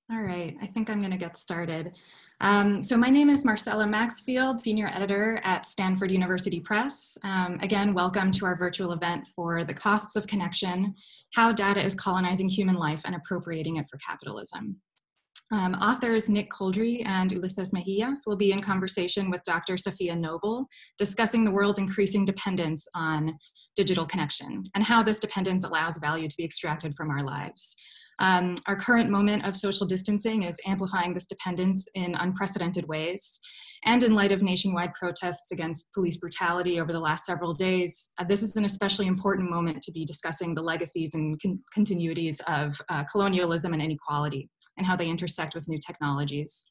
All right, I think I'm going to get started. So my name is Marcella Maxfield, Senior Editor at Stanford University Press. Again, welcome to our virtual event for The Costs of Connection, How Data is Colonizing Human Life and Appropriating it for Capitalism. Authors Nick Couldry and Ulises Mejias will be in conversation with Dr. Safiya Noble, discussing the world's increasing dependence on digital connection and how this dependence allows value to be extracted from our lives. Our current moment of social distancing is amplifying this dependence in unprecedented ways. And in light of nationwide protests against police brutality over the last several days, this is an especially important moment to be discussing the legacies and continuities of colonialism and inequality and how they intersect with new technologies.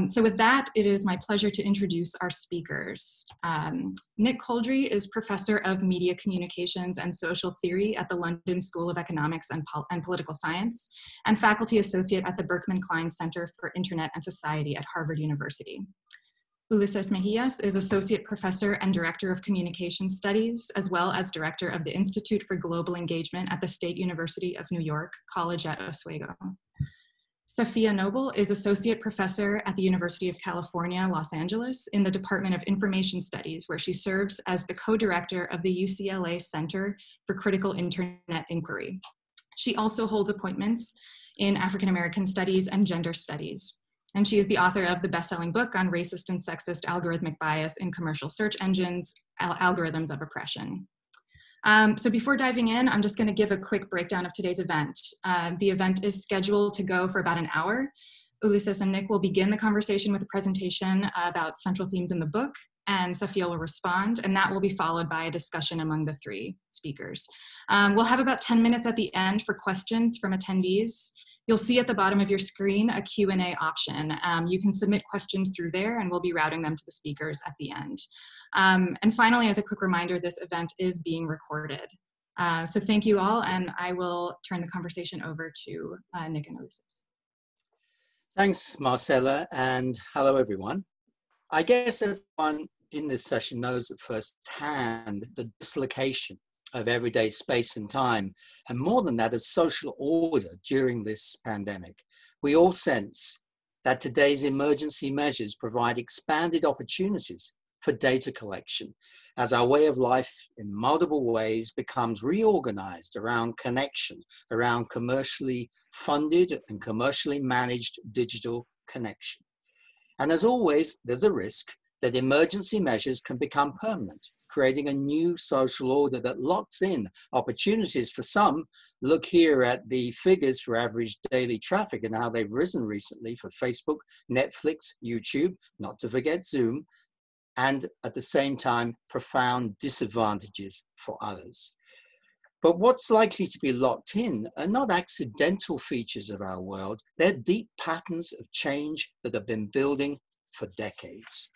So with that, it is my pleasure to introduce our speakers. Nick Couldry is Professor of Media Communications and Social Theory at the London School of Economics and Political Science, and Faculty Associate at the Berkman Klein Center for Internet and Society at Harvard University. Ulises Mejias is Associate Professor and Director of Communication Studies, as well as Director of the Institute for Global Engagement at the State University of New York, College at Oswego. Safiya Noble is Associate Professor at the University of California, Los Angeles in the Department of Information Studies, where she serves as the co-director of the UCLA Center for Critical Internet Inquiry. She also holds appointments in African American Studies and Gender Studies. And she is the author of the best-selling book on racist and sexist algorithmic bias in commercial search engines, Algorithms of Oppression. So before diving in, I'm just going to give a quick breakdown of today's event. The event is scheduled to go for about an hour. Ulises and Nick will begin the conversation with a presentation about central themes in the book, and Safiya will respond, and that will be followed by a discussion among the three speakers. We'll have about 10 minutes at the end for questions from attendees. You'll see at the bottom of your screen a Q&A option. You can submit questions through there, and we'll be routing them to the speakers at the end. And finally, as a quick reminder, this event is being recorded. So thank you all, and I will turn the conversation over to Nick and Ulises. Thanks, Marcella, and hello, everyone. I guess everyone in this session knows at first hand the dislocation of everyday space and time, and more than that, of social order during this pandemic. We all sense that today's emergency measures provide expanded opportunities for data collection as our way of life in multiple ways becomes reorganized around connection, around commercially funded and commercially managed digital connection. And as always, there's a risk that emergency measures can become permanent, creating a new social order that locks in opportunities for some. Look here at the figures for average daily traffic and how they've risen recently for Facebook, Netflix, YouTube, not to forget Zoom, and at the same time, profound disadvantages for others. But what's likely to be locked in are not accidental features of our world, they're deep patterns of change that have been building for decades.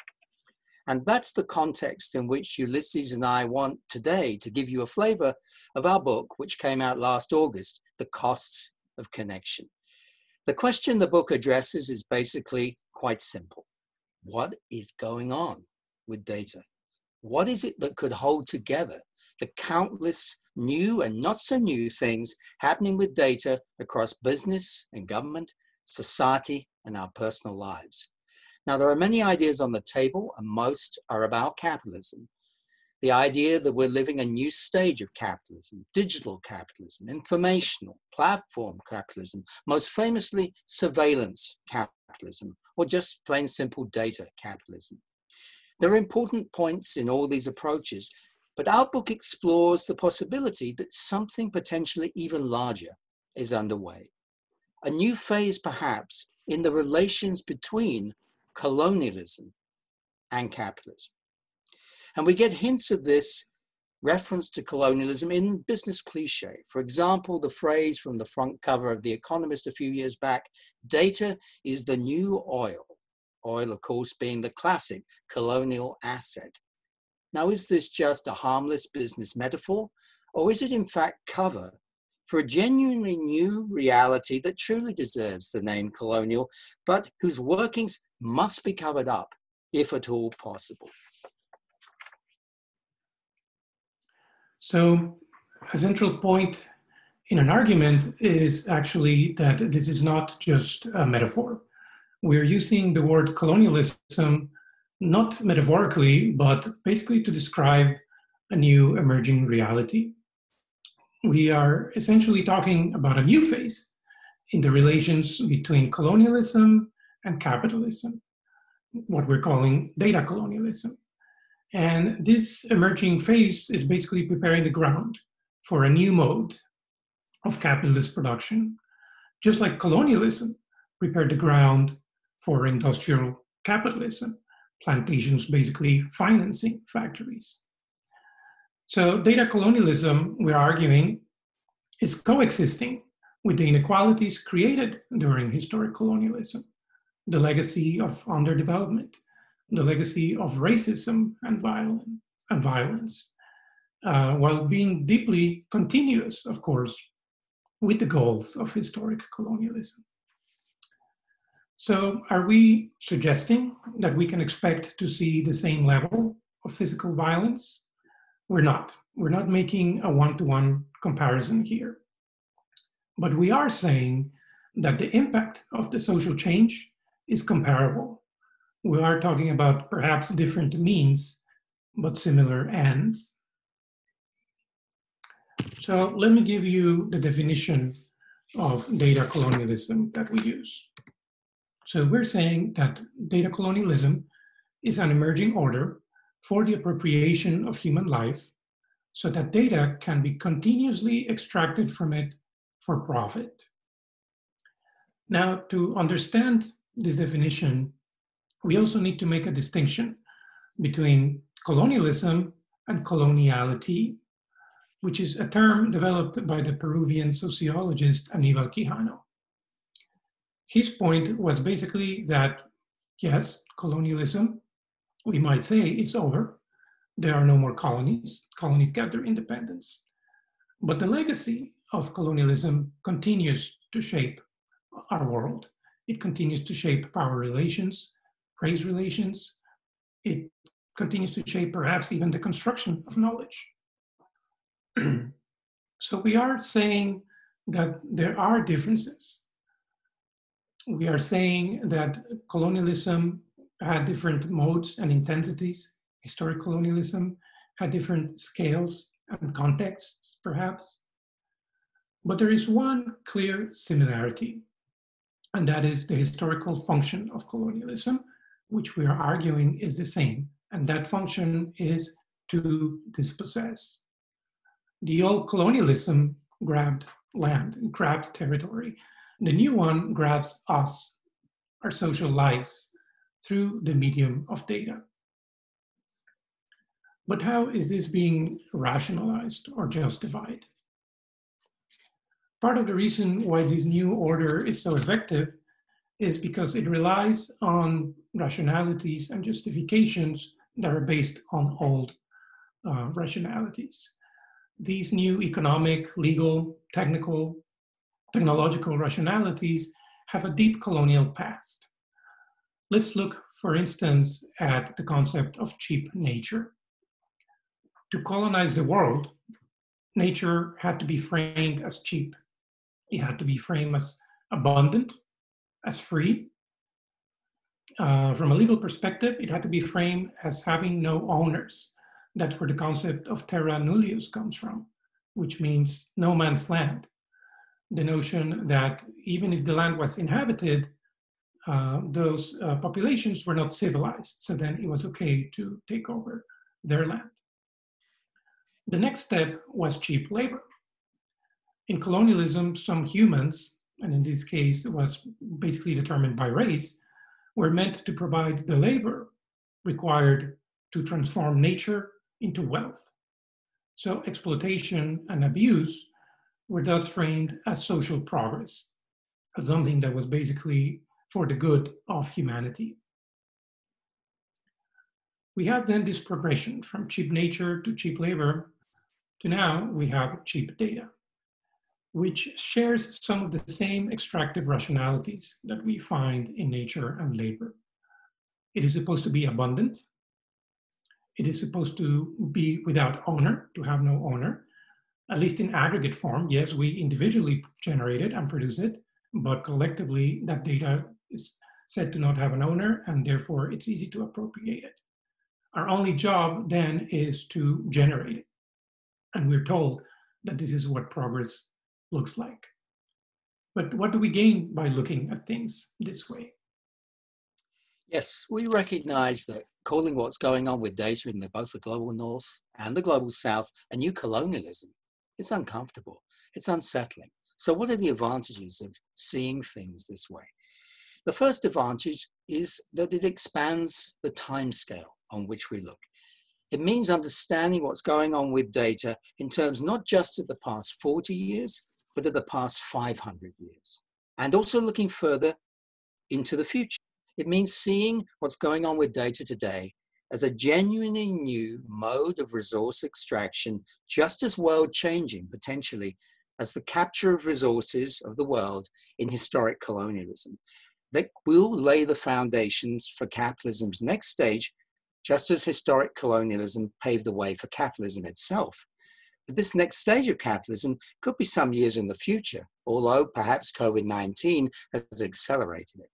And that's the context in which Ulises and I want today to give you a flavor of our book, which came out last August, The Costs of Connection. The question the book addresses is basically quite simple. What is going on with data? What is it that could hold together the countless new and not so new things happening with data across business and government, society, and our personal lives? Now, there are many ideas on the table, and most are about capitalism. The idea that we're living a new stage of capitalism, digital capitalism, informational, platform capitalism, most famously surveillance capitalism, or just plain simple data capitalism. There are important points in all these approaches, but our book explores the possibility that something potentially even larger is underway. A new phase, perhaps, in the relations between colonialism and capitalism. And we get hints of this reference to colonialism in business cliche. For example, the phrase from the front cover of The Economist a few years back, data is the new oil. Oil, of course, being the classic colonial asset. Now, is this just a harmless business metaphor, or is it in fact cover for a genuinely new reality that truly deserves the name colonial, but whose workings must be covered up, if at all possible? So a central point in an argument is actually that this is not just a metaphor. We're using the word colonialism not metaphorically, but basically to describe a new emerging reality. We are essentially talking about a new phase in the relations between colonialism and capitalism, what we're calling data colonialism. And this emerging phase is basically preparing the ground for a new mode of capitalist production, just like colonialism prepared the ground for industrial capitalism, plantations basically financing factories. So data colonialism, we're arguing, is coexisting with the inequalities created during historic colonialism, the legacy of underdevelopment, the legacy of racism and violence, while being deeply continuous, of course, with the goals of historic colonialism. So are we suggesting that we can expect to see the same level of physical violence? We're not. We're not making a one-to-one comparison here. But we are saying that the impact of the social change is comparable. We are talking about perhaps different means, but similar ends. So let me give you the definition of data colonialism that we use. So we're saying that data colonialism is an emerging order for the appropriation of human life so that data can be continuously extracted from it for profit. Now, to understand this definition, we also need to make a distinction between colonialism and coloniality, which is a term developed by the Peruvian sociologist Aníbal Quijano. His point was basically that, yes, colonialism, we might say, is over. There are no more colonies. Colonies got their independence. But the legacy of colonialism continues to shape our world. It continues to shape power relations, race relations. It continues to shape perhaps even the construction of knowledge. So we are saying that there are differences. We are saying that colonialism had different modes and intensities. Historic colonialism had different scales and contexts, perhaps. But there is one clear similarity, and that is the historical function of colonialism, which we are arguing is the same. And that function is to dispossess. The old colonialism grabbed land, grabbed territory. The new one grabs us, our social lives, through the medium of data. But how is this being rationalized or justified? Part of the reason why this new order is so effective is because it relies on rationalities and justifications that are based on old rationalities. These new economic, legal, technological rationalities have a deep colonial past. Let's look, for instance, at the concept of cheap nature. To colonize the world, nature had to be framed as cheap. It had to be framed as abundant, as free. From a legal perspective, it had to be framed as having no owners. That's where the concept of terra nullius comes from, which means no man's land. The notion that even if the land was inhabited, those populations were not civilized, so then it was okay to take over their land. The next step was cheap labor. In colonialism, some humans, and in this case it was basically determined by race, were meant to provide the labor required to transform nature into wealth. So exploitation and abuse were thus framed as social progress, as something that was basically for the good of humanity. We have then this progression from cheap nature to cheap labor to now we have cheap data, which shares some of the same extractive rationalities that we find in nature and labor. It is supposed to be abundant. It is supposed to be without owner, to have no owner. At least in aggregate form, yes, we individually generate it and produce it, but collectively that data is said to not have an owner, and therefore it's easy to appropriate it. Our only job then is to generate it. And we're told that this is what progress looks like. But what do we gain by looking at things this way? Yes, we recognize that calling what's going on with data in both the global north and the global south a new colonialism, it's uncomfortable, it's unsettling. So what are the advantages of seeing things this way? The first advantage is that it expands the timescale on which we look. It means understanding what's going on with data in terms not just of the past 40 years, but of the past 500 years, and also looking further into the future. It means seeing what's going on with data today as a genuinely new mode of resource extraction, just as world-changing potentially as the capture of resources of the world in historic colonialism. That will lay the foundations for capitalism's next stage, just as historic colonialism paved the way for capitalism itself. But this next stage of capitalism could be some years in the future, although perhaps COVID-19 has accelerated it.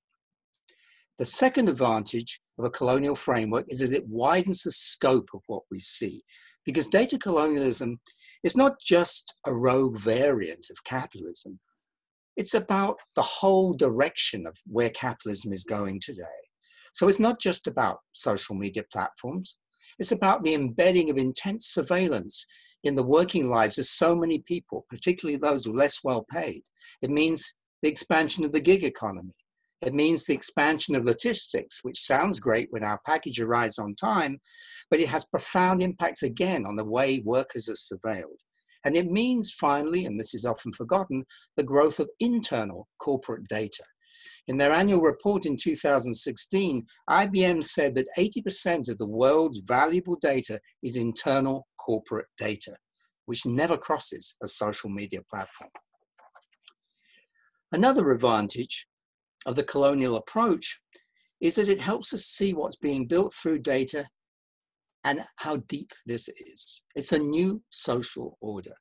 The second advantage of a colonial framework is that it widens the scope of what we see, because data colonialism is not just a rogue variant of capitalism. It's about the whole direction of where capitalism is going today. So it's not just about social media platforms. It's about the embedding of intense surveillance in the working lives of so many people, particularly those who are less well paid. It means the expansion of the gig economy. It means the expansion of logistics, which sounds great when our package arrives on time, but it has profound impacts again on the way workers are surveilled. And it means finally, and this is often forgotten, the growth of internal corporate data. In their annual report in 2016, IBM said that 80% of the world's valuable data is internal corporate data, which never crosses a social media platform. Another advantage of the colonial approach is that it helps us see what's being built through data and how deep this is. It's a new social order.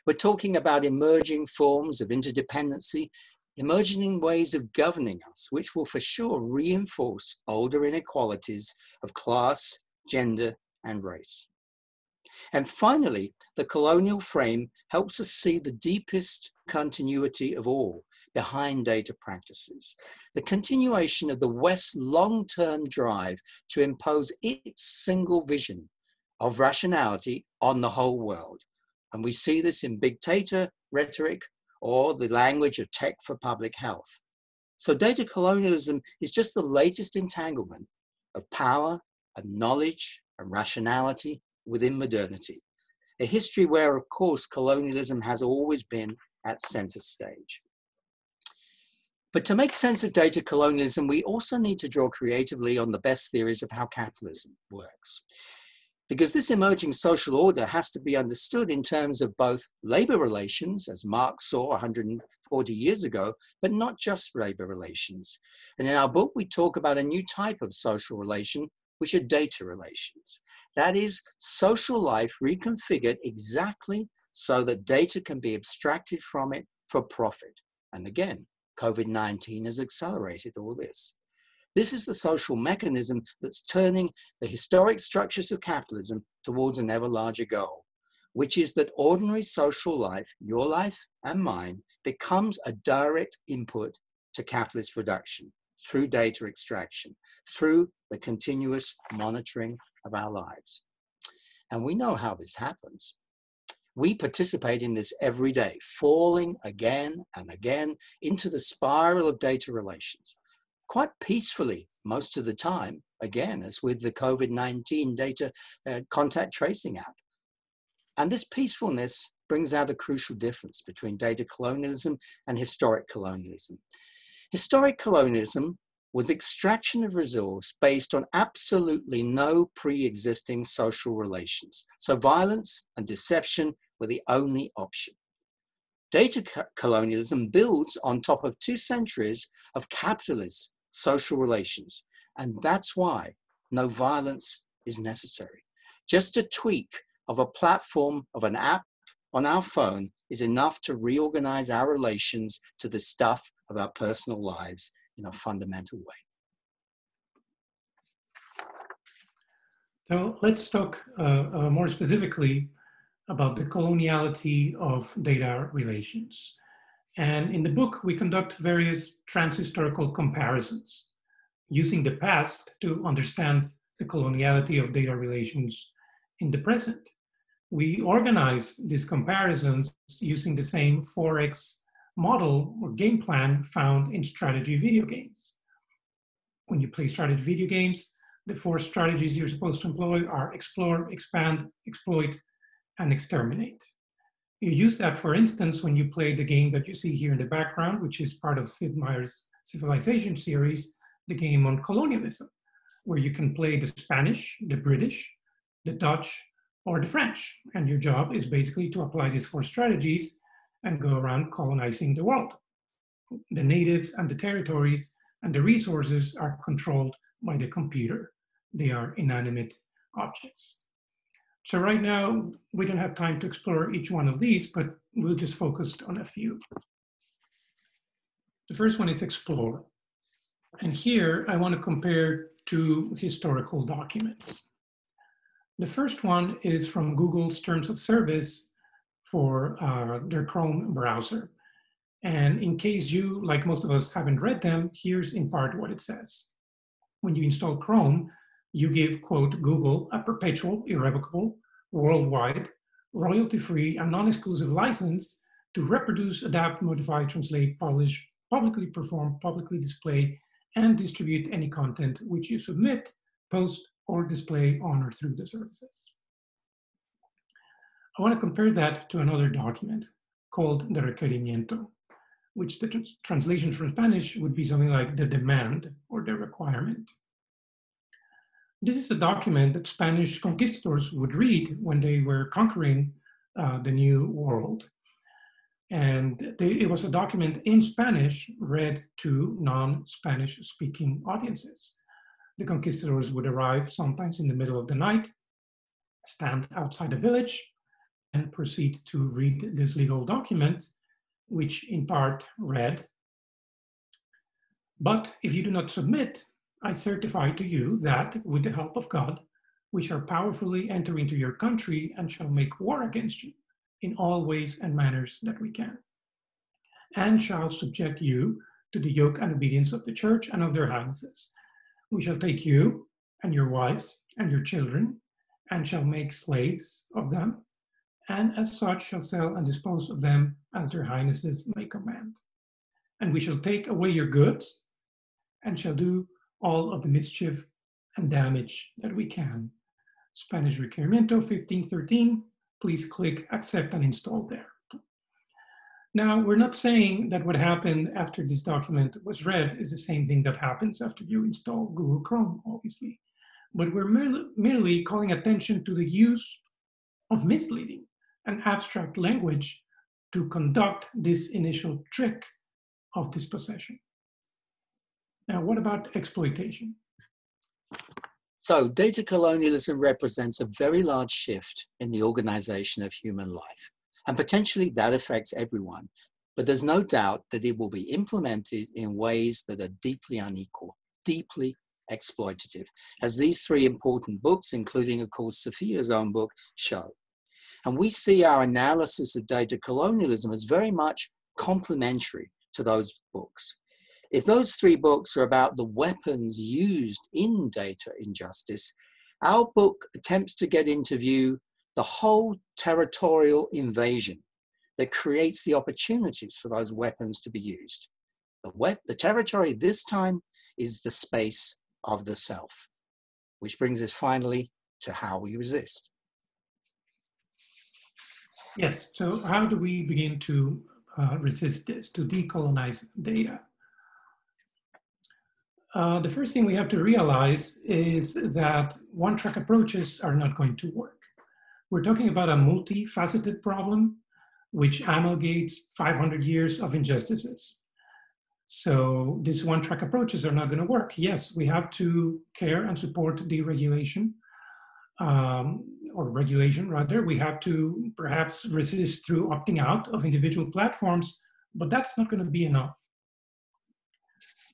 We're talking about emerging forms of interdependency, emerging ways of governing us, which will for sure reinforce older inequalities of class, gender, and race. And finally, the colonial frame helps us see the deepest continuity of all behind data practices, the continuation of the West's long-term drive to impose its single vision of rationality on the whole world. And we see this in big data rhetoric or the language of tech for public health. So data colonialism is just the latest entanglement of power and knowledge and rationality within modernity, a history where, of course, colonialism has always been at center stage. But to make sense of data colonialism, we also need to draw creatively on the best theories of how capitalism works. Because this emerging social order has to be understood in terms of both labor relations, as Marx saw 140 years ago, but not just labor relations. And in our book, we talk about a new type of social relation, which are data relations. That is, social life reconfigured exactly so that data can be abstracted from it for profit. And again, COVID-19 has accelerated all this. This is the social mechanism that's turning the historic structures of capitalism towards an ever larger goal, which is that ordinary social life, your life and mine, becomes a direct input to capitalist production through data extraction, through the continuous monitoring of our lives. And we know how this happens. We participate in this every day, falling again and again into the spiral of data relations, quite peacefully most of the time, again, as with the COVID-19 data contact tracing app. And this peacefulness brings out a crucial difference between data colonialism and historic colonialism. Historic colonialism was extraction of resource based on absolutely no pre-existing social relations. So violence and deception were the only option. Data colonialism builds on top of 2 centuries of capitalist social relations. And that's why no violence is necessary. Just a tweak of a platform, of an app, on our phone is enough to reorganize our relations to the stuff of our personal lives in a fundamental way. So let's talk more specifically about the coloniality of data relations. And in the book, we conduct various transhistorical comparisons using the past to understand the coloniality of data relations in the present. We organize these comparisons using the same 4X model or game plan found in strategy video games. When you play strategy video games, the 4 strategies you're supposed to employ are explore, expand, exploit, and exterminate. You use that, for instance, when you play the game that you see here in the background, which is part of Sid Meier's Civilization series, the game on colonialism, where you can play the Spanish, the British, the Dutch, or the French. And your job is basically to apply these 4 strategies and go around colonizing the world. The natives and the territories and the resources are controlled by the computer. They are inanimate objects. So right now, we don't have time to explore each one of these, but we'll just focus on a few. The first one is explore. And here I want to compare 2 historical documents. The first one is from Google's terms of service for their Chrome browser. And in case you, like most of us, haven't read them, here's in part what it says. When you install Chrome, you give, quote, Google a perpetual, irrevocable, worldwide, royalty-free, and non-exclusive license to reproduce, adapt, modify, translate, publish, publicly perform, publicly display, and distribute any content which you submit, post, or display on or through the services. I want to compare that to another document called the requerimiento, which the translation from Spanish would be something like the demand or the requirement. This is a document that Spanish conquistadors would read when they were conquering the New World. And it was a document in Spanish read to non-Spanish speaking audiences. The conquistadors would arrive sometimes in the middle of the night, stand outside a village, and proceed to read this legal document, which in part read, "But if you do not submit, I certify to you that, with the help of God, we shall powerfully enter into your country and shall make war against you in all ways and manners that we can, and shall subject you to the yoke and obedience of the church and of their highnesses. We shall take you and your wives and your children and shall make slaves of them, and as such shall sell and dispose of them as their highnesses may command. And we shall take away your goods and shall do all of the mischief and damage that we can." Spanish Requerimiento 1513. Please click accept and install there. Now, we're not saying that what happened after this document was read is the same thing that happens after you install Google Chrome, obviously. But we're merely calling attention to the use of misleading and abstract language to conduct this initial trick of dispossession. Now, what about exploitation? So data colonialism represents a very large shift in the organization of human life, and potentially that affects everyone. But there's no doubt that it will be implemented in ways that are deeply unequal, deeply exploitative, as these 3 important books, including, of course, Safiya's own book, show. And we see our analysis of data colonialism as very much complementary to those books. If those 3 books are about the weapons used in data injustice, our book attempts to get into view the whole territorial invasion that creates the opportunities for those weapons to be used. The territory this time is the space of the self, which brings us finally to how we resist. Yes, so how do we begin to resist this, to decolonize data? The first thing we have to realize is that one-track approaches are not going to work. We're talking about a multifaceted problem which amalgamates 500 years of injustices. So these one-track approaches are not going to work. Yes, we have to care and support deregulation, or regulation rather. We have to perhaps resist through opting out of individual platforms, but that's not going to be enough.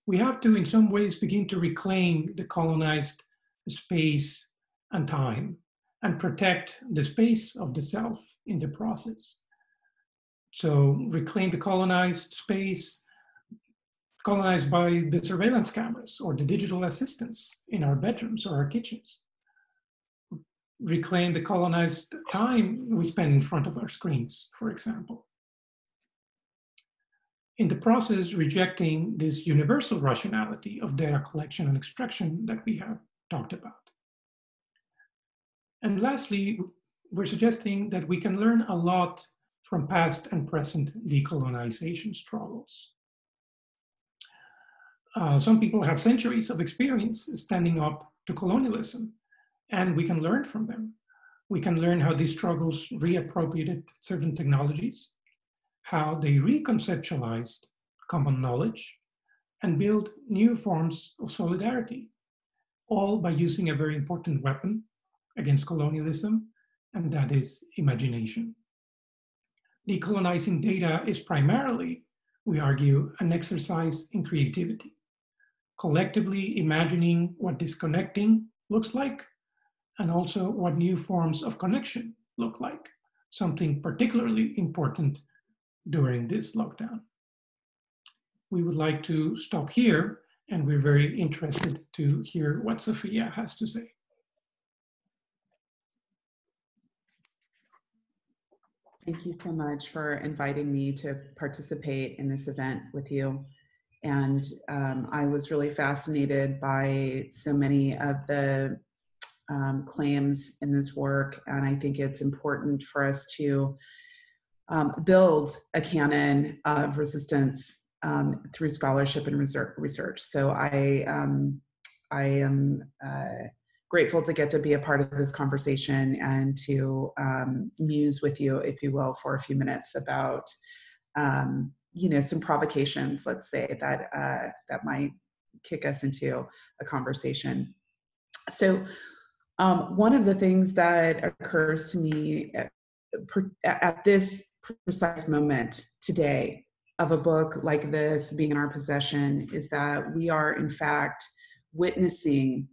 We have to, in some ways, begin to reclaim the colonized space and time and protect the space of the self in the process. So reclaim the colonized space, colonized by the surveillance cameras or the digital assistants in our bedrooms or our kitchens. Reclaim the colonized time we spend in front of our screens, for example. In the process, rejecting this universal rationality of data collection and extraction that we have talked about. And lastly, we're suggesting that we can learn a lot from past and present decolonization struggles. Some people have centuries of experience standing up to colonialism, and we can learn from them. We can learn how these struggles reappropriated certain technologies, how they reconceptualized common knowledge, and build new forms of solidarity, all by using a very important weapon against colonialism, and that is imagination. Decolonizing data is primarily, we argue, an exercise in creativity, collectively imagining what disconnecting looks like, and also what new forms of connection look like, something particularly important during this lockdown. We would like to stop here, and we're very interested to hear what Safiya has to say. Thank you so much for inviting me to participate in this event with you. And I was really fascinated by so many of the claims in this work. And I think it's important for us to build a canon of resistance through scholarship and research. So I am grateful to get to be a part of this conversation and to muse with you, if you will, for a few minutes about some provocations, let's say, that might kick us into a conversation. So one of the things that occurs to me at this precise moment today of a book like this being in our possession is that we are in fact witnessing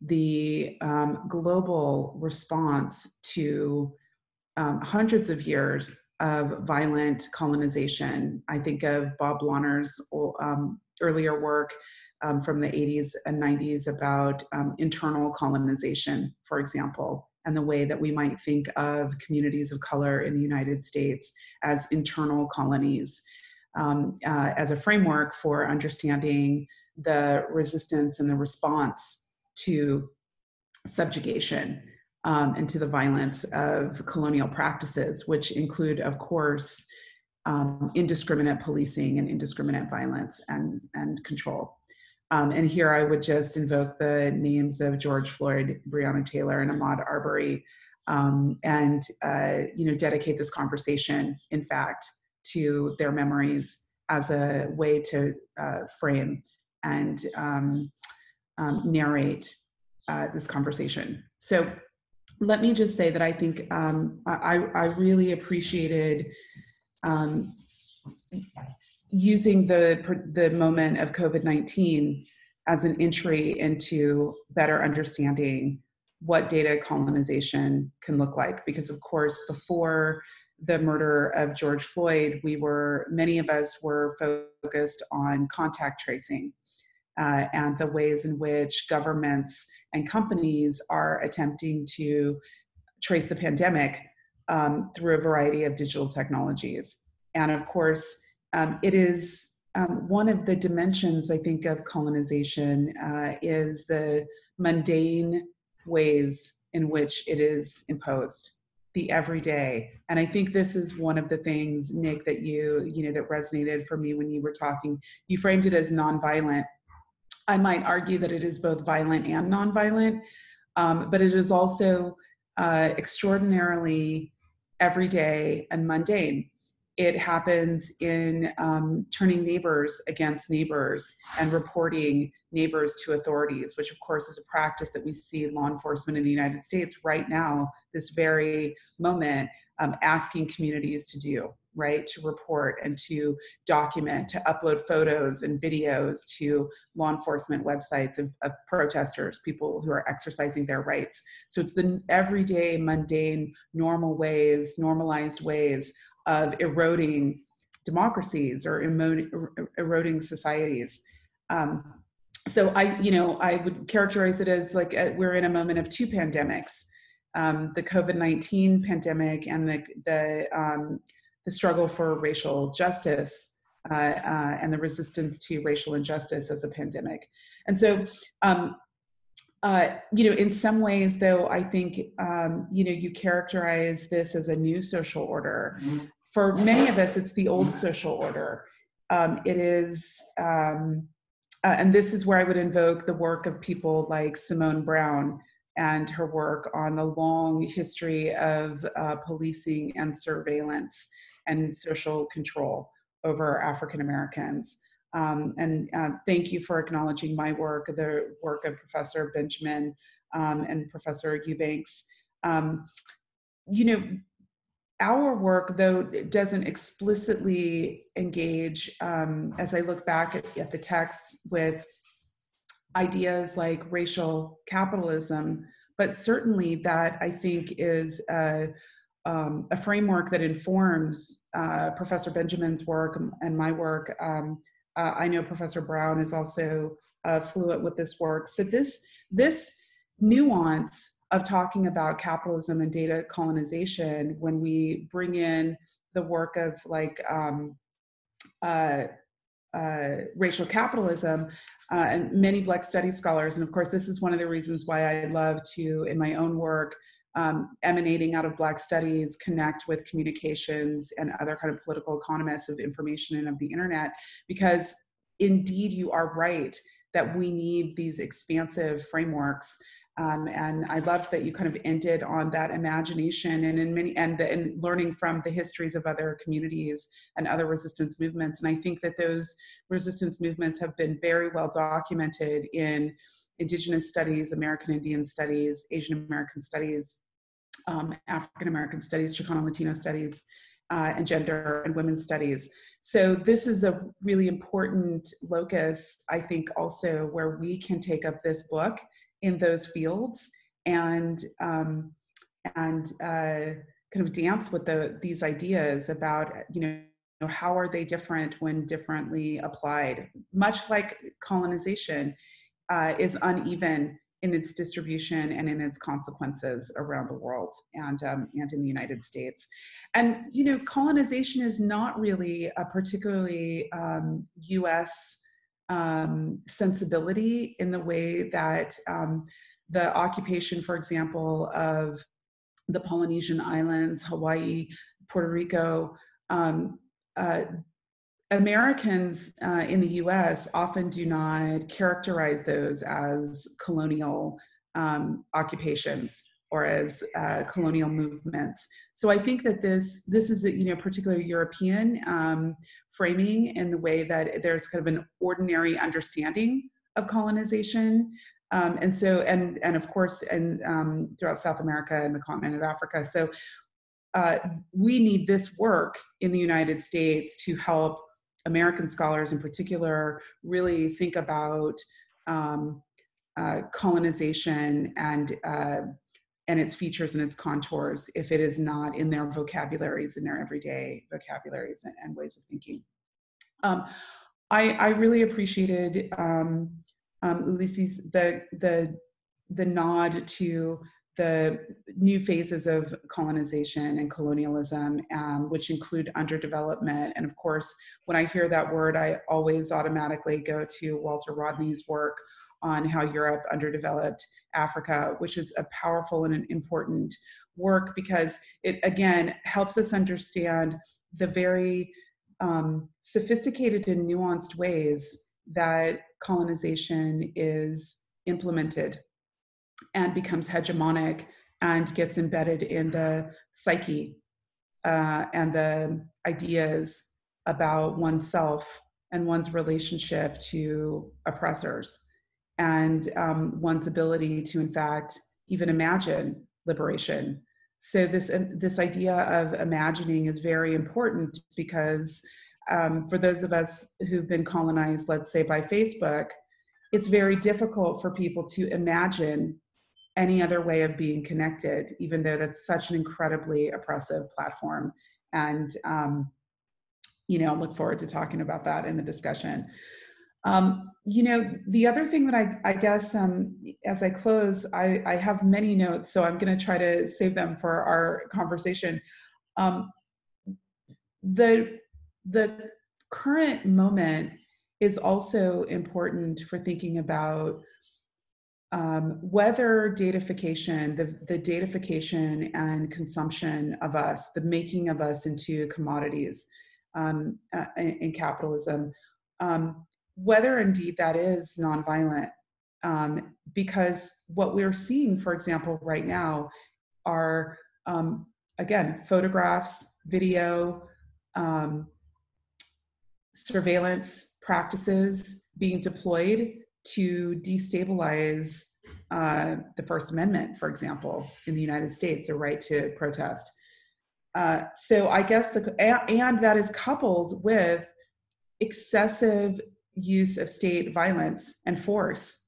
the global response to hundreds of years of violent colonization. I think of Bob Blahner's earlier work from the 80s and 90s about internal colonization, for example, and the way that we might think of communities of color in the United States as internal colonies, as a framework for understanding the resistance and the response to subjugation and to the violence of colonial practices, which include, of course, indiscriminate policing and indiscriminate violence and control. And here I would just invoke the names of George Floyd, Breonna Taylor, and Ahmaud Arbery, and dedicate this conversation, in fact, to their memories as a way to frame and narrate this conversation. So let me just say that I think I really appreciated using the moment of COVID-19 as an entry into better understanding what data colonization can look like. Because of course, before the murder of George Floyd, many of us were focused on contact tracing and the ways in which governments and companies are attempting to trace the pandemic through a variety of digital technologies. And of course, it is one of the dimensions, I think, of colonization is the mundane ways in which it is imposed, the everyday. And I think this is one of the things, Nick, that that resonated for me when you were talking. You framed it as nonviolent. I might argue that it is both violent and nonviolent, but it is also extraordinarily everyday and mundane. It happens in turning neighbors against neighbors and reporting neighbors to authorities, which of course is a practice that we see law enforcement in the United States right now, this very moment, asking communities to do, right? To report and to document, to upload photos and videos to law enforcement websites of protesters, people who are exercising their rights. So it's the everyday, mundane, normal ways, normalized ways of eroding democracies or eroding societies. So I would characterize it as like we're in a moment of two pandemics. The COVID-19 pandemic and the struggle for racial justice and the resistance to racial injustice as a pandemic. And so, in some ways, though, I think, you characterize this as a new social order. Mm-hmm. For many of us, it's the old social order. It is, and this is where I would invoke the work of people like Simone Brown and her work on the long history of policing and surveillance and social control over African Americans. Thank you for acknowledging my work, the work of Professor Benjamin and Professor Eubanks. Our work, though, doesn't explicitly engage, as I look back at the texts, with ideas like racial capitalism, but certainly that I think is a framework that informs Professor Benjamin's work and my work. I know Professor Brown is also fluent with this work. So this nuance of talking about capitalism and data colonization, when we bring in the work of like racial capitalism, and many Black studies scholars, and of course this is one of the reasons why I love to, in my own work, emanating out of Black studies, connect with communications and other kind of political economists of information and of the internet, because indeed you are right that we need these expansive frameworks. And I love that you kind of ended on that imagination and learning from the histories of other communities and other resistance movements. And I think that those resistance movements have been very well documented in Indigenous studies, American Indian studies, Asian American studies, African American studies, Chicano Latino studies, and gender and women's studies. So this is a really important locus, I think, also where we can take up this book in those fields and kind of dance with these ideas about, how are they different when differently applied? Much like colonization is uneven in its distribution and in its consequences around the world and in the United States. And, colonization is not really a particularly US sensibility in the way that the occupation, for example, of the Polynesian islands, Hawaii, Puerto Rico, Americans in the US often do not characterize those as colonial occupations or as colonial movements. So I think that this is a particularly European framing in the way that there's kind of an ordinary understanding of colonization. And of course, throughout South America and the continent of Africa. So we need this work in the United States to help American scholars in particular really think about colonization and its features and its contours if it is not in their vocabularies, in their everyday vocabularies and ways of thinking. I really appreciated Ulises, the nod to the new phases of colonization and colonialism, which include underdevelopment. And of course, when I hear that word, I always automatically go to Walter Rodney's work on how Europe underdeveloped Africa, which is a powerful and an important work because it, again, helps us understand the very sophisticated and nuanced ways that colonization is implemented and becomes hegemonic and gets embedded in the psyche and the ideas about oneself and one's relationship to oppressors, and one's ability to, in fact, even imagine liberation. So this idea of imagining is very important because for those of us who've been colonized, let's say by Facebook, it's very difficult for people to imagine any other way of being connected, even though that's such an incredibly oppressive platform. And look forward to talking about that in the discussion. The other thing that I guess, as I close, I have many notes, so I'm going to try to save them for our conversation. The current moment is also important for thinking about whether datafication, the datafication and consumption of us, the making of us into commodities in capitalism, whether indeed that is nonviolent, because what we're seeing, for example, right now are, again, photographs, video, surveillance practices being deployed to destabilize the First Amendment, for example, in the United States, the right to protest. So I guess, and that is coupled with excessive use of state violence and force,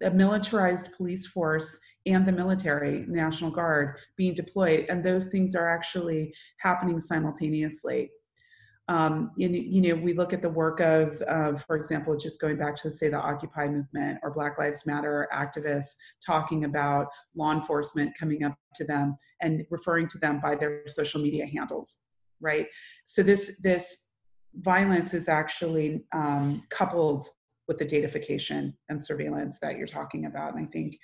a militarized police force and the military, National Guard, being deployed, and those things are actually happening simultaneously. We look at the work of, for example, just going back to, say, the Occupy movement or Black Lives Matter activists talking about law enforcement coming up to them and referring to them by their social media handles, right? So this violence is actually coupled with the datafication and surveillance that you're talking about. And I think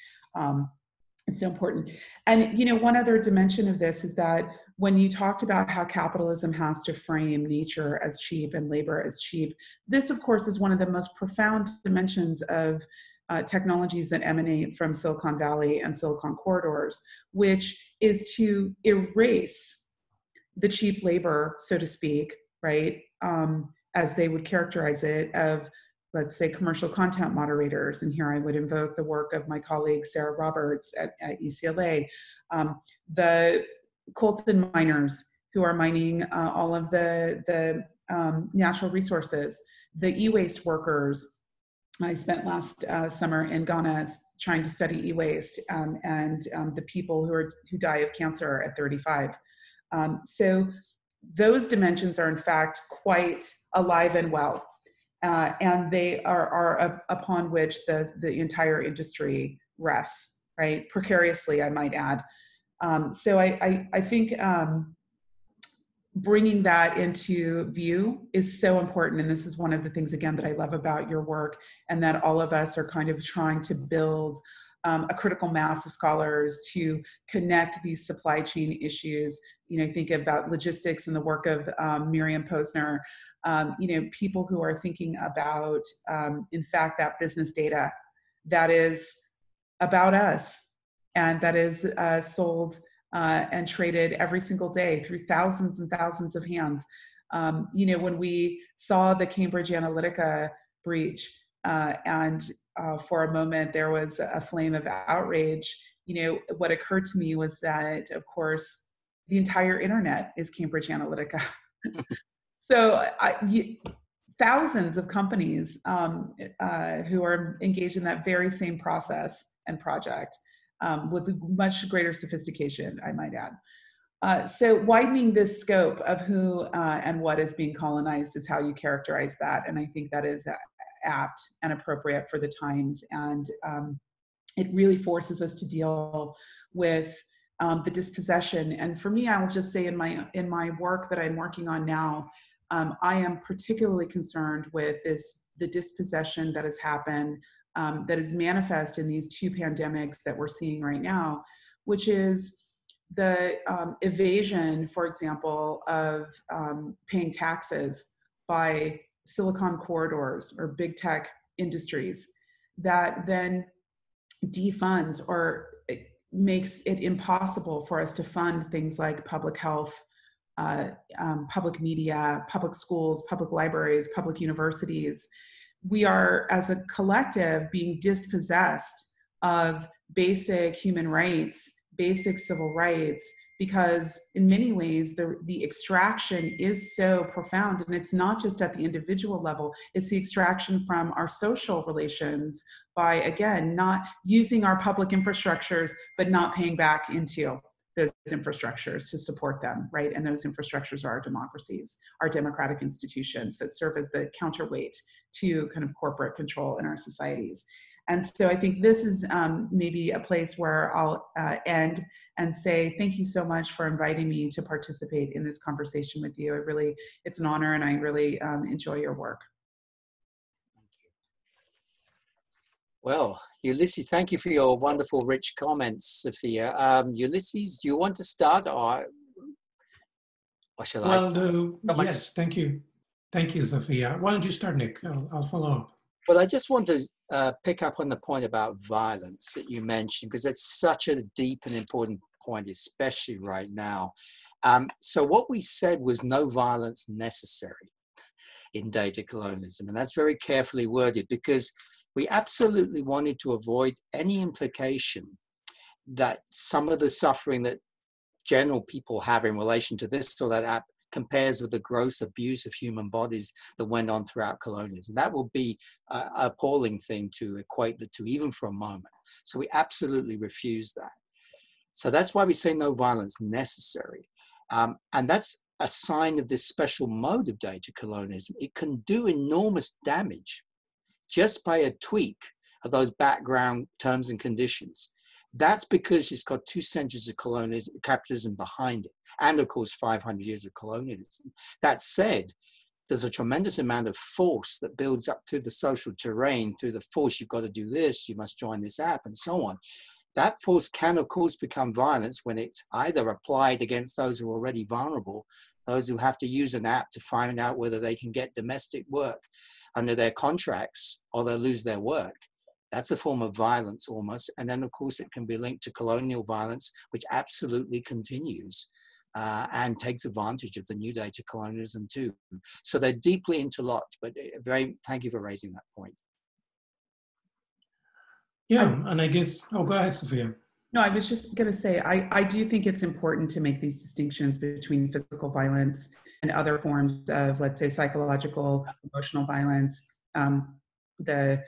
it's so important. And, one other dimension of this is that when you talked about how capitalism has to frame nature as cheap and labor as cheap, this, of course, is one of the most profound dimensions of technologies that emanate from Silicon Valley and Silicon corridors, which is to erase the cheap labor, so to speak, right, as they would characterize it, of, let's say, commercial content moderators. And here I would invoke the work of my colleague, Sarah Roberts at UCLA, the Colton miners who are mining all of the natural resources, the e-waste workers. I spent last summer in Ghana trying to study e-waste, and the people who die of cancer at 35. So those dimensions are in fact quite alive and well, and they are upon which the entire industry rests, right? Precariously, I might add. So I think bringing that into view is so important. And this is one of the things, again, that I love about your work, and that all of us are kind of trying to build a critical mass of scholars to connect these supply chain issues. Think about logistics and the work of Miriam Posner, people who are thinking about, in fact, that business data that is about us and that is sold and traded every single day through thousands and thousands of hands. When we saw the Cambridge Analytica breach, and for a moment there was a flame of outrage, what occurred to me was that, of course, the entire internet is Cambridge Analytica. So thousands of companies who are engaged in that very same process and project, with much greater sophistication, I might add. So widening this scope of who and what is being colonized is how you characterize that. And I think that is apt and appropriate for the times. And it really forces us to deal with the dispossession. And for me, I will just say in my work that I'm working on now, I am particularly concerned with the dispossession that has happened, that is manifest in these two pandemics that we're seeing right now, which is the evasion, for example, of paying taxes by Silicon corridors or big tech industries that then defunds or makes it impossible for us to fund things like public health public media, public schools, public libraries, public universities. We are, as a collective, being dispossessed of basic human rights, basic civil rights, because in many ways the extraction is so profound, and it's not just at the individual level, it's the extraction from our social relations by, again, not using our public infrastructures but not paying back into those infrastructures to support them, right? And those infrastructures are our democracies, our democratic institutions that serve as the counterweight to kind of corporate control in our societies. And so I think this is maybe a place where I'll end and say thank you so much for inviting me to participate in this conversation with you. It's an honor, and I really enjoy your work. Well, Ulises, thank you for your wonderful, rich comments, Safiya. Ulises, do you want to start, or shall I start? Yes, thank you. Thank you, Safiya. Why don't you start, Nick? I'll follow up. Well, I just want to pick up on the point about violence that you mentioned, because it's such a deep and important point, especially right now. So what we said was no violence necessary in data colonialism. And that's very carefully worded, because we absolutely wanted to avoid any implication that some of the suffering that general people have in relation to this or that app compares with the gross abuse of human bodies that went on throughout colonialism. That would be an appalling thing to equate the two, even for a moment. So we absolutely refuse that. So that's why we say no violence necessary. And that's a sign of this special mode of data colonialism. It can do enormous damage just by a tweak of those background terms and conditions. That's because it's got 2 centuries of colonialism, capitalism behind it, and of course 500 years of colonialism. That said, there's a tremendous amount of force that builds up through the social terrain, through the force, you've got to do this, you must join this app, and so on. That force can, of course, become violence when it's either applied against those who are already vulnerable, those who have to use an app to find out whether they can get domestic work under their contracts or they'll lose their work. That's a form of violence almost. And then, of course, it can be linked to colonial violence, which absolutely continues and takes advantage of the new data colonialism too. So they're deeply interlocked, but thank you for raising that point. Yeah, and I guess, go ahead, Safiya. No, I was just going to say, I do think it's important to make these distinctions between physical violence and other forms of, let's say, psychological, emotional violence, the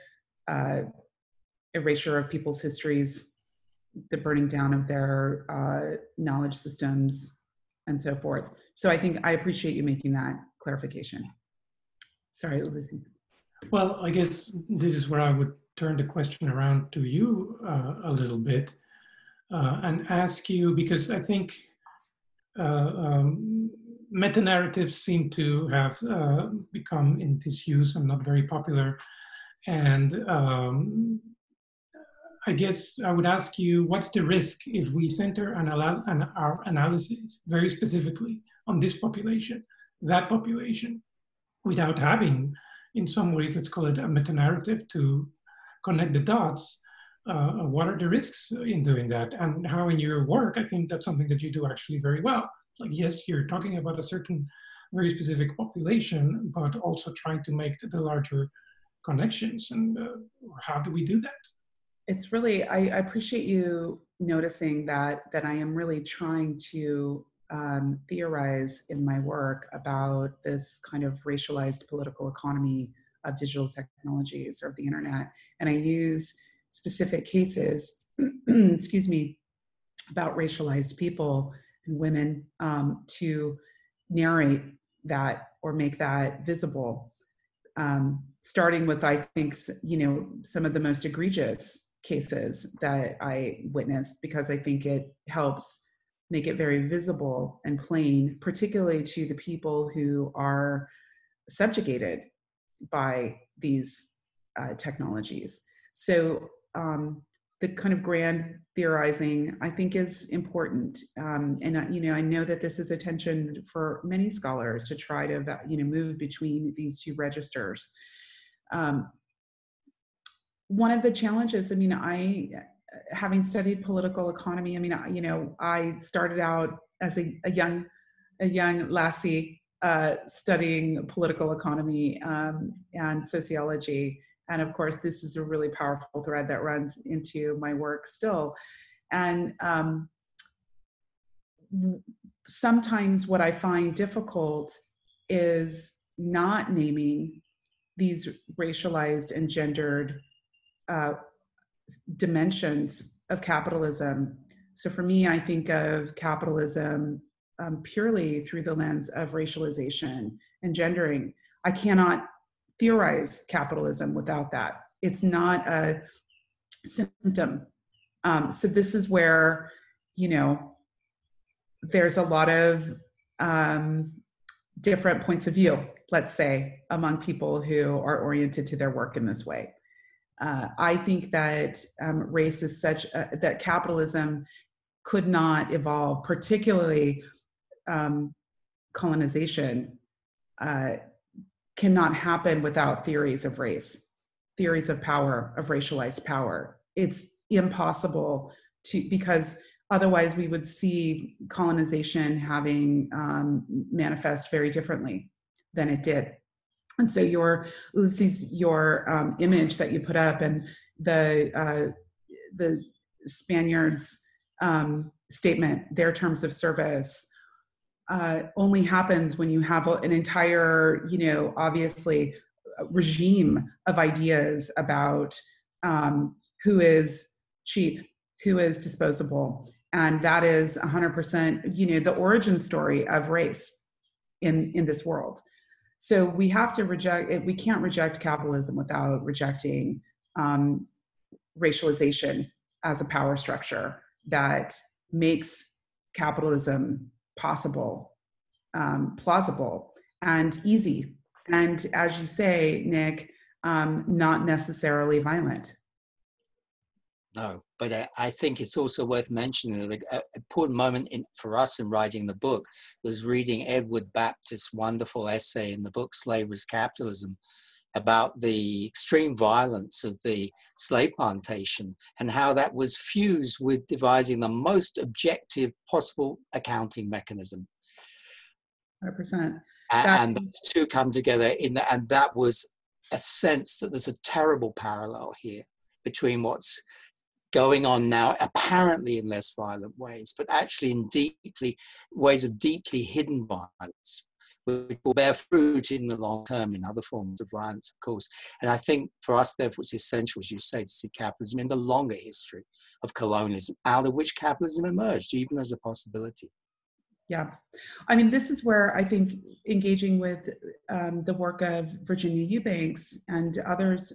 erasure of people's histories, the burning down of their knowledge systems, and so forth. So I appreciate you making that clarification. Sorry, Ulises. Well, I guess this is where I would turn the question around to you a little bit and ask you, because I think metanarratives seem to have become in disuse and not very popular. And I guess I would ask you, what's the risk if we center our analysis very specifically on this population, that population, without having, in some ways, let's call it a metanarrative to connect the dots? What are the risks in doing that? And how in your work, I think that's something that you do actually very well. It's like, yes, you're talking about a certain very specific population, but also trying to make the larger connections. And how do we do that? It's really, I appreciate you noticing that I am really trying to theorize in my work about this kind of racialized political economy of digital technologies or of the internet. And I use specific cases, excuse me, about racialized people and women to narrate that or make that visible. Starting with, I think, some of the most egregious cases that I witnessed, because I think it helps make it very visible and plain, particularly to the people who are subjugated by these technologies. So the kind of grand theorizing, I think, is important. And I know that this is a tension for many scholars to try to move between these two registers. One of the challenges, having studied political economy, I started out as a young a young lassie studying political economy and sociology. And of course, this is a really powerful thread that runs into my work still. And sometimes what I find difficult is not naming these racialized and gendered dimensions of capitalism. So for me, I think of capitalism purely through the lens of racialization and gendering. I cannot theorize capitalism without that. It's not a symptom. So this is where, there's a lot of different points of view, let's say, among people who are oriented to their work in this way. I think that race is that capitalism could not evolve, particularly colonization, cannot happen without theories of race, theories of power, of racialized power. It's impossible because otherwise we would see colonization having manifest very differently than it did. And so Ulises, your image that you put up and the Spaniards' statement, their terms of service, only happens when you have an entire, obviously regime of ideas about who is cheap, who is disposable. And that is 100%, the origin story of race in this world. So we have to reject it. We can't reject capitalism without rejecting racialization as a power structure that makes capitalism possible, plausible, and easy. And as you say, Nick, not necessarily violent. No, but I think it's also worth mentioning that an important moment for us in writing the book was reading Edward Baptist's wonderful essay in the book Slavery's Capitalism about the extreme violence of the slave plantation and how that was fused with devising the most objective possible accounting mechanism. 100%. And those two come together and that was a sense that there's a terrible parallel here between what's going on now, apparently in less violent ways, but actually in ways of deeply hidden violence, which will bear fruit in the long term in other forms of violence, of course. And I think for us, therefore, it's essential, as you say, to see capitalism in the longer history of colonialism, out of which capitalism emerged, even as a possibility. Yeah. I mean, this is where I think engaging with the work of Virginia Eubanks and others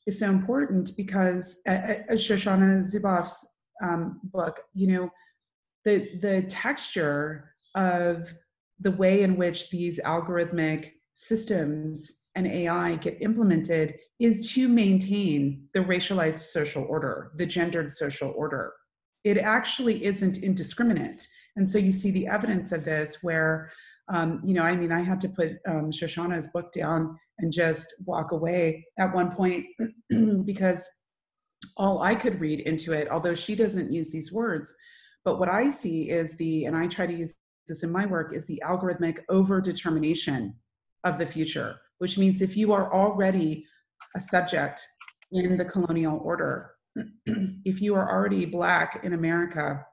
is so important because Shoshana Zuboff's book, the texture of the way in which these algorithmic systems and AI get implemented is to maintain the racialized social order, the gendered social order. It actually isn't indiscriminate. And so you see the evidence of this where, I had to put Shoshana's book down and just walk away at one point because all I could read into it, although she doesn't use these words, but what I see is and I try to use this in my work, is the algorithmic overdetermination of the future, which means if you are already a subject in the colonial order, if you are already Black in America,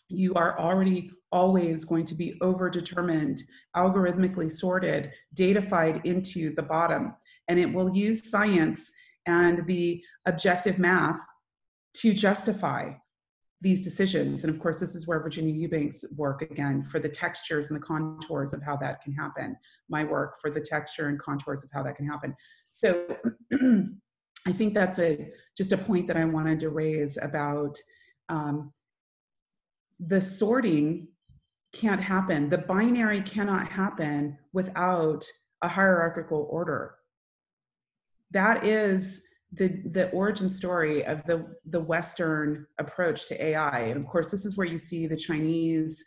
you are already always going to be overdetermined, algorithmically sorted, datafied into the bottom. And it will use science and the objective math to justify these decisions. And of course, this is where Virginia Eubanks' work, again, for the textures and the contours of how that can happen. My work for the texture and contours of how that can happen. So I think that's just a point that I wanted to raise about the sorting can't happen. The binary cannot happen without a hierarchical order. That is the origin story of the Western approach to AI. And of course, this is where you see the Chinese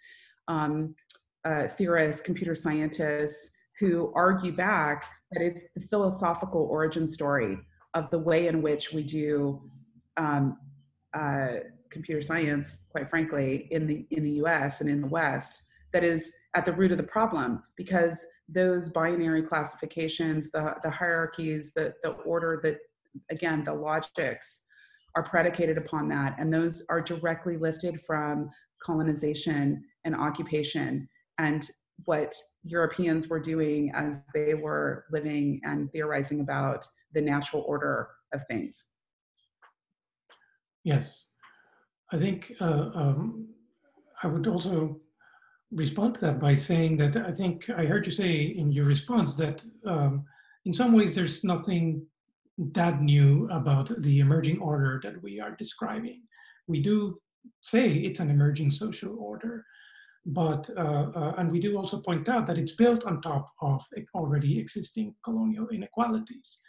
theorists, computer scientists, who argue back that it's the philosophical origin story of the way in which we do computer science, quite frankly, in the US and in the West, that is at the root of the problem, because those binary classifications, the hierarchies, the order, that again, the logics are predicated upon that, and those are directly lifted from colonization and occupation and what Europeans were doing as they were living and theorizing about the natural order of things. Yes, I think I would also respond to that by saying that I think I heard you say in your response that in some ways there's nothing that new about the emerging order that we are describing. We do say it's an emerging social order, but and we do also point out that it's built on top of already existing colonial inequalities.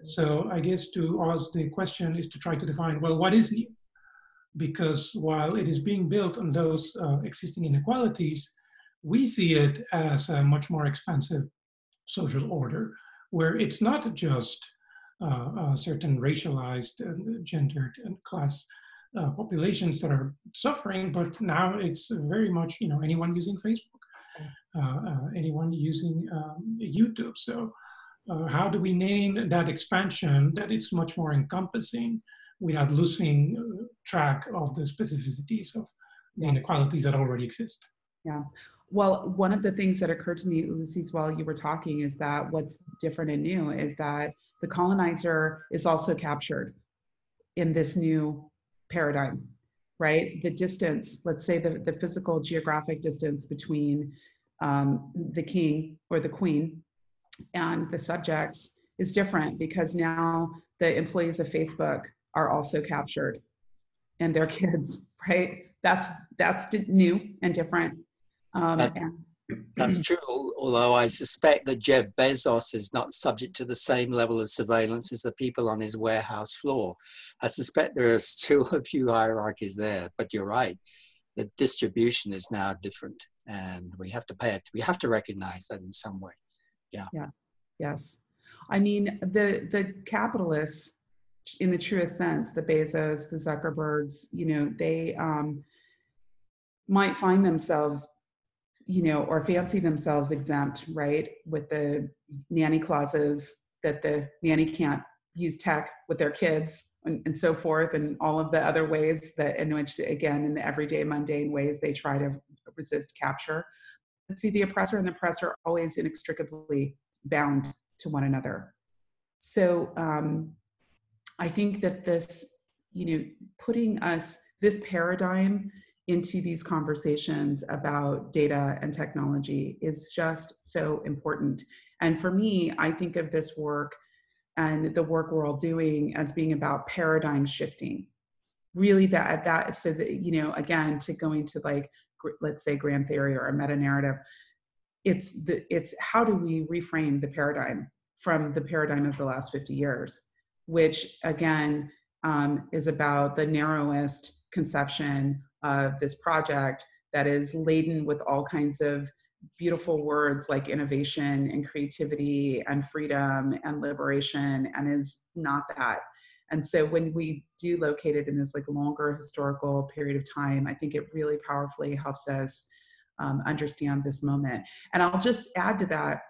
So I guess to us the question is to try to define, well, what is new? Because while it is being built on those existing inequalities, we see it as a much more expansive social order, where it's not just certain racialized, gendered, and class populations that are suffering, but now it's very much, you know, anyone using Facebook, anyone using YouTube. So how do we name that expansion that it's much more encompassing without losing track of the specificities of the inequalities that already exist? Yeah. Well, one of the things that occurred to me, Ulises, while you were talking, is that what's different and new is that the colonizer is also captured in this new paradigm, right? The distance, let's say the physical geographic distance between the king or the queen and the subjects is different, because now the employees of Facebook are also captured, and their kids, right? That's new and different. That's true, although I suspect that Jeff Bezos is not subject to the same level of surveillance as the people on his warehouse floor. I suspect there are still a few hierarchies there, but you're right. The distribution is now different, and we have to pay it. We have to recognize that in some way. Yeah. Yeah. Yes. I mean, the capitalists, in the truest sense, the Bezos, the Zuckerbergs, you know, they might find themselves, you know, or fancy themselves exempt, right? With the nanny clauses that the nanny can't use tech with their kids and so forth, and all of the other ways that in which, again, in the everyday mundane ways they try to resist capture. But see, the oppressor and the oppressor are always inextricably bound to one another. So I think that this, you know, putting us, this paradigm into these conversations about data and technology is just so important. And for me, I think of this work and the work we're all doing as being about paradigm shifting. Really that so that, you know, again, to going to like, let's say grand theory or a meta-narrative, it's how do we reframe the paradigm from the paradigm of the last 50 years, which again is about the narrowest conception of this project that is laden with all kinds of beautiful words like innovation and creativity and freedom and liberation, and is not that. And so when we do locate it in this like longer historical period of time, I think it really powerfully helps us understand this moment. And I'll just add to that,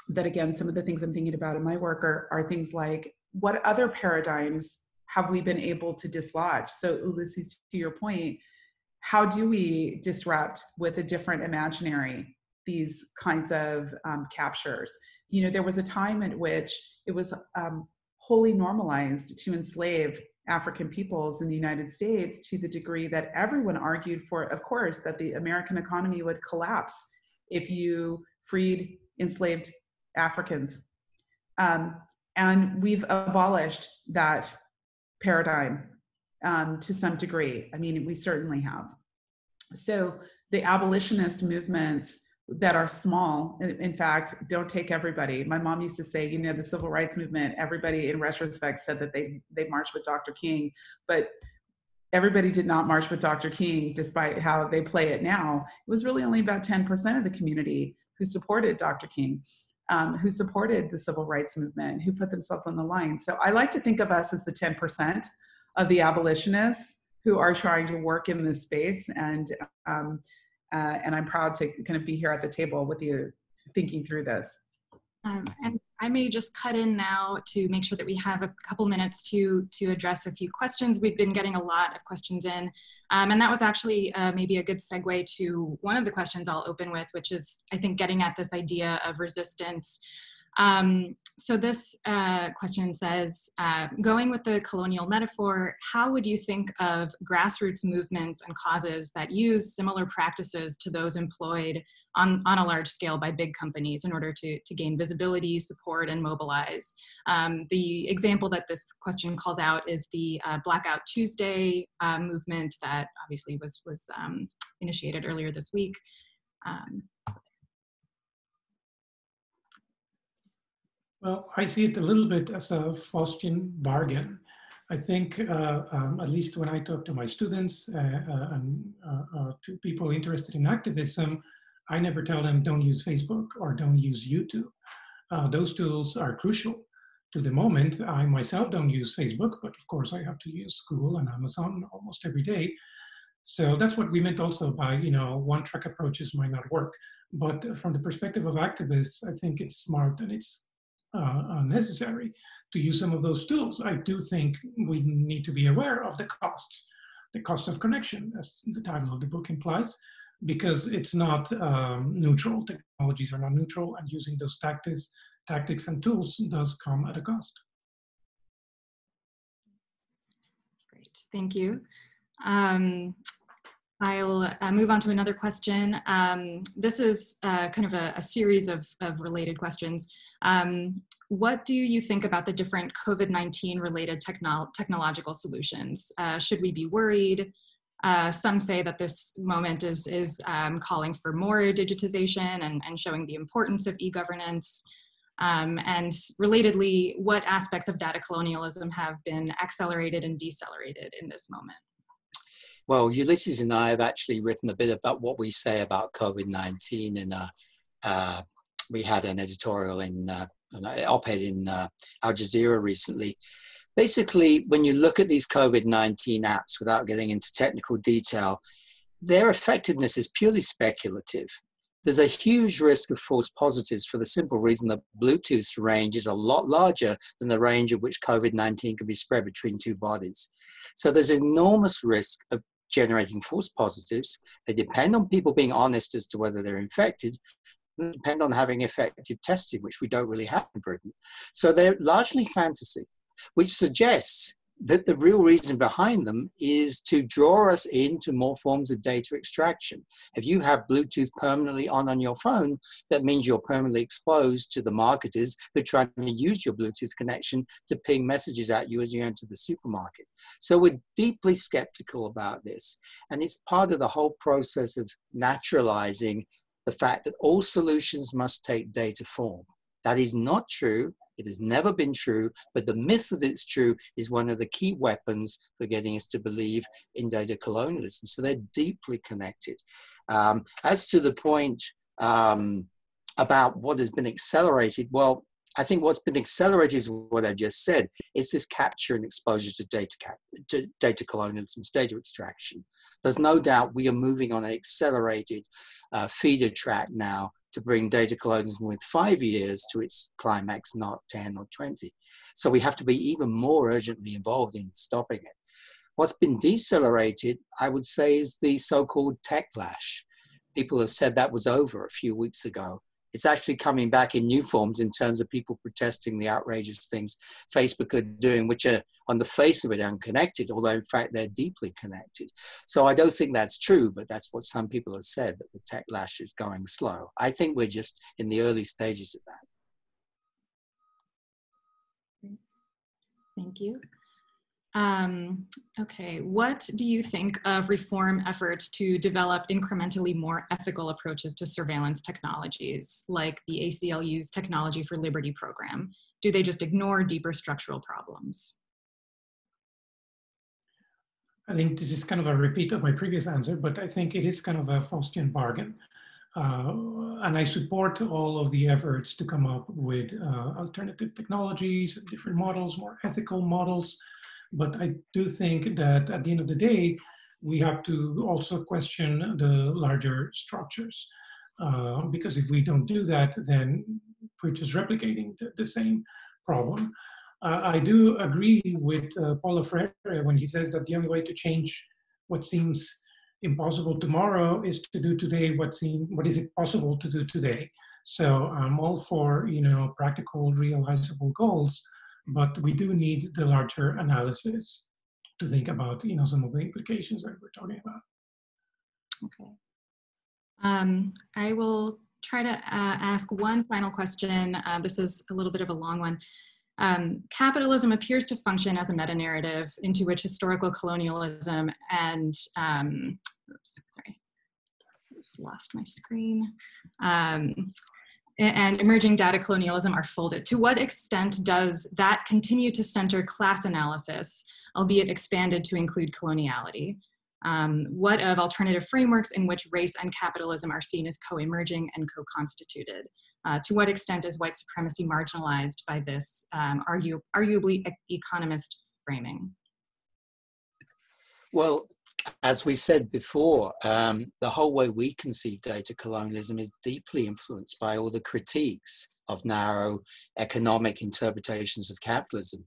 that again, some of the things I'm thinking about in my work are things like, what other paradigms have we been able to dislodge? So Ulises, to your point, how do we disrupt with a different imaginary these kinds of captures? You know, there was a time in which it was wholly normalized to enslave African peoples in the United States, to the degree that everyone argued for, of course, that the American economy would collapse if you freed enslaved Africans. And we've abolished that paradigm to some degree. I mean, we certainly have. So the abolitionist movements that are small, in fact, don't take everybody. My mom used to say, you know, the civil rights movement, everybody in retrospect said that they marched with Dr. King, but everybody did not march with Dr. King, despite how they play it now. It was really only about 10% of the community who supported Dr. King, who supported the civil rights movement, who put themselves on the line. So I like to think of us as the 10% of the abolitionists who are trying to work in this space and and I'm proud to kind of be here at the table with you thinking through this. And I may just cut in now to make sure that we have a couple minutes to address a few questions. We've been getting a lot of questions in, and that was actually maybe a good segue to one of the questions I'll open with, which is, I think, getting at this idea of resistance. So this question says, going with the colonial metaphor, how would you think of grassroots movements and causes that use similar practices to those employed on a large scale by big companies in order to gain visibility, support, and mobilize? The example that this question calls out is the Blackout Tuesday movement that obviously was initiated earlier this week. Well, I see it a little bit as a Faustian bargain. I think, at least when I talk to my students and to people interested in activism, I never tell them don't use Facebook or don't use YouTube. Those tools are crucial. To the moment, I myself don't use Facebook, but of course I have to use Google and Amazon almost every day. So that's what we meant also by, one-track approaches might not work. But from the perspective of activists, I think it's smart and it's necessary to use some of those tools. I do think we need to be aware of the cost of connection, as the title of the book implies, because it's not neutral. Technologies are not neutral, and using those tactics and tools does come at a cost. Great, thank you. I'll move on to another question. This is kind of a series of related questions. What do you think about the different COVID-19 related technological solutions? Should we be worried? Some say that this moment is calling for more digitization and showing the importance of e-governance. And relatedly, what aspects of data colonialism have been accelerated and decelerated in this moment? Well, Ulises and I have actually written a bit about what we say about COVID-19, and we had an editorial in an op-ed in Al Jazeera recently. Basically, when you look at these COVID-19 apps, without getting into technical detail, their effectiveness is purely speculative. There's a huge risk of false positives for the simple reason that Bluetooth's range is a lot larger than the range at which COVID-19 can be spread between two bodies. So there's enormous risk of generating false positives. They depend on people being honest as to whether they're infected. They depend on having effective testing, which we don't really have in Britain. So they're largely fantasy, which suggests that the real reason behind them is to draw us into more forms of data extraction. If you have Bluetooth permanently on your phone, that means you're permanently exposed to the marketers who are trying to use your Bluetooth connection to ping messages at you as you enter the supermarket. So we're deeply skeptical about this. And it's part of the whole process of naturalizing the fact that all solutions must take data form. That is not true. It has never been true, but the myth that it's true is one of the key weapons for getting us to believe in data colonialism. So they're deeply connected. As to the point about what has been accelerated, well, I think what's been accelerated is what I've just said. It's this capture and exposure to data colonialism, to data extraction. There's no doubt we are moving on an accelerated feeder track now to bring data colonialism with 5 years to its climax, not 10 or 20. So we have to be even more urgently involved in stopping it. What's been decelerated, I would say, is the so-called techlash. People have said that was over a few weeks ago. It's actually coming back in new forms in terms of people protesting the outrageous things Facebook are doing, which are on the face of it unconnected, although in fact they're deeply connected. So I don't think that's true, but that's what some people have said, that the tech lash is going slow. I think we're just in the early stages of that. Thank you. Okay, what do you think of reform efforts to develop incrementally more ethical approaches to surveillance technologies, like the ACLU's Technology for Liberty program? Do they just ignore deeper structural problems? I think this is kind of a repeat of my previous answer, but I think it is kind of a Faustian bargain. And I support all of the efforts to come up with alternative technologies, different models, more ethical models. But I do think that at the end of the day, we have to also question the larger structures. Because if we don't do that, then we're just replicating the same problem. I do agree with Paulo Freire when he says that the only way to change what seems impossible tomorrow is to do today what is it possible to do today. So I'm all for, you know, practical, realizable goals, but we do need the larger analysis to think about, you know, some of the implications that we're talking about. Okay. I will try to ask one final question. This is a little bit of a long one. Capitalism appears to function as a meta-narrative into which historical colonialism and, oops, sorry, I just lost my screen, and emerging data colonialism are folded. To what extent does that continue to center class analysis, albeit expanded to include coloniality? What of alternative frameworks in which race and capitalism are seen as co-emerging and co-constituted? To what extent is white supremacy marginalized by this arguably economist framing? Well, as we said before, the whole way we conceive data colonialism is deeply influenced by all the critiques of narrow economic interpretations of capitalism.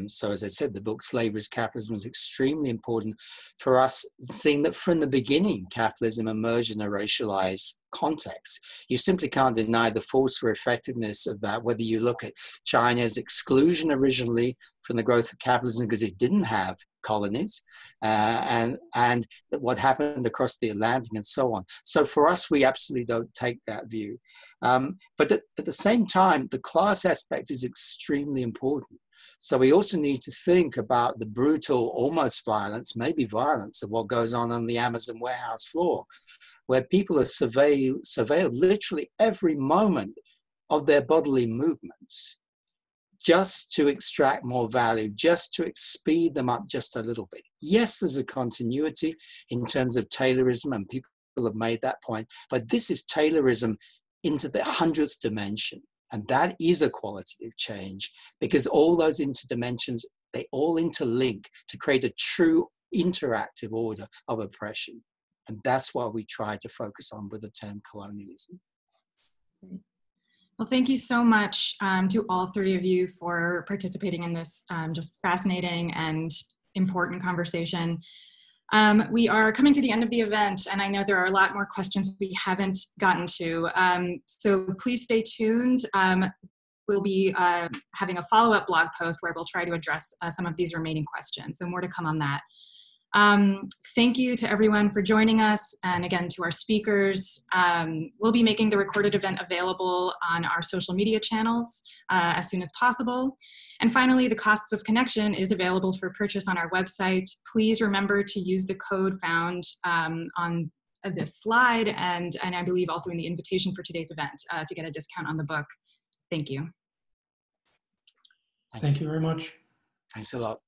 So as I said, the book Slavery's Capitalism was extremely important for us, seeing that from the beginning, capitalism emerged in a racialized context. You simply can't deny the force or effectiveness of that, whether you look at China's exclusion originally from the growth of capitalism because it didn't have colonies, and what happened across the Atlantic and so on. So for us, we absolutely don't take that view. But at the same time, the class aspect is extremely important. So we also need to think about the brutal, almost violence, maybe violence of what goes on the Amazon warehouse floor, where people are surveilled literally every moment of their bodily movements, just to extract more value, just to speed them up just a little bit. Yes, there's a continuity in terms of Taylorism, and people have made that point, but this is Taylorism into the 100th dimension. And that is a qualitative change, because all those interdimensions, they all interlink to create a true interactive order of oppression. And that's what we try to focus on with the term colonialism. Well, thank you so much to all three of you for participating in this just fascinating and important conversation. We are coming to the end of the event, and I know there are a lot more questions we haven't gotten to. So please stay tuned. We'll be having a follow-up blog post where we'll try to address some of these remaining questions. So more to come on that. Thank you to everyone for joining us, and again to our speakers. We'll be making the recorded event available on our social media channels as soon as possible. And finally, the Costs of Connection is available for purchase on our website. Please remember to use the code found on this slide, and I believe also in the invitation for today's event to get a discount on the book. Thank you. Thank you very much. Thanks a lot.